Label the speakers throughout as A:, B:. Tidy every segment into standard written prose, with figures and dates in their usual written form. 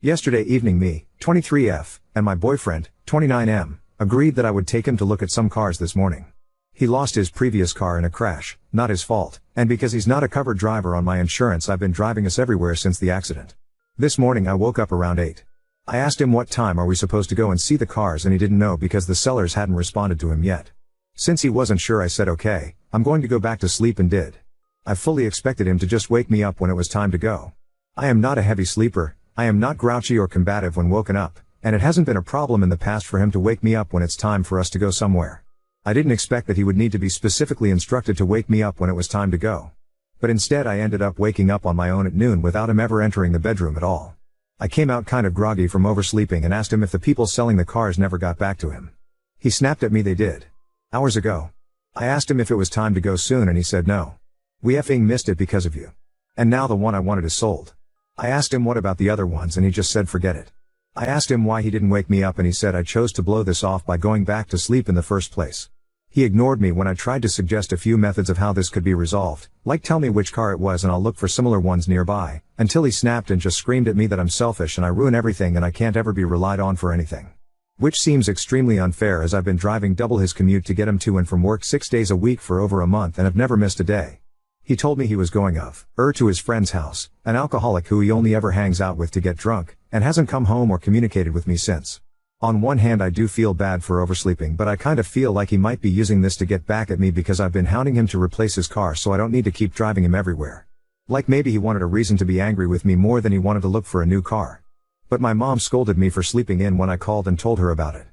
A: Yesterday evening me, 23F, and my boyfriend, 29M, agreed that I would take him to look at some cars this morning. He lost his previous car in a crash, not his fault, and because he's not a covered driver on my insurance, I've been driving us everywhere since the accident. This morning I woke up around 8. I asked him what time are we supposed to go and see the cars, and he didn't know because the sellers hadn't responded to him yet. Since he wasn't sure, I said okay, I'm going to go back to sleep, and did. I fully expected him to just wake me up when it was time to go. I am not a heavy sleeper, I am not grouchy or combative when woken up, and it hasn't been a problem in the past for him to wake me up when it's time for us to go somewhere. I didn't expect that he would need to be specifically instructed to wake me up when it was time to go. But instead I ended up waking up on my own at noon without him ever entering the bedroom at all. I came out kind of groggy from oversleeping and asked him if the people selling the cars never got back to him. He snapped at me they did. Hours ago. I asked him if it was time to go soon, and he said no. We effing missed it because of you. And now the one I wanted is sold. I asked him what about the other ones, and he just said forget it. I asked him why he didn't wake me up, and he said I chose to blow this off by going back to sleep in the first place. He ignored me when I tried to suggest a few methods of how this could be resolved, like tell me which car it was and I'll look for similar ones nearby, until he snapped and just screamed at me that I'm selfish and I ruin everything and I can't ever be relied on for anything. Which seems extremely unfair, as I've been driving double his commute to get him to and from work 6 days a week for over a month and have never missed a day. He told me he was going to his friend's house, an alcoholic who he only ever hangs out with to get drunk, and hasn't come home or communicated with me since. On one hand I do feel bad for oversleeping, but I kind of feel like he might be using this to get back at me because I've been hounding him to replace his car so I don't need to keep driving him everywhere. Like maybe he wanted a reason to be angry with me more than he wanted to look for a new car. But my mom scolded me for sleeping in when I called and told her about it.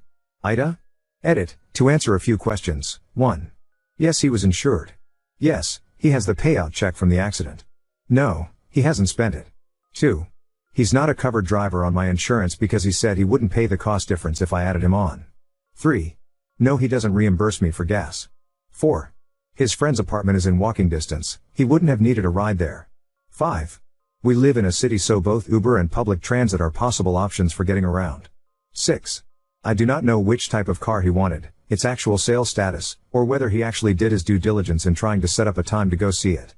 A: Ida? Edit, to answer a few questions. 1. Yes, he was insured. Yes, he has the payout check from the accident. No, he hasn't spent it. 2. He's not a covered driver on my insurance because he said he wouldn't pay the cost difference if I added him on. 3. No, he doesn't reimburse me for gas. 4. His friend's apartment is in walking distance, he wouldn't have needed a ride there. 5. We live in a city, so both Uber and public transit are possible options for getting around. 6. I do not know which type of car he wanted, its actual sales status, or whether he actually did his due diligence in trying to set up a time to go see it.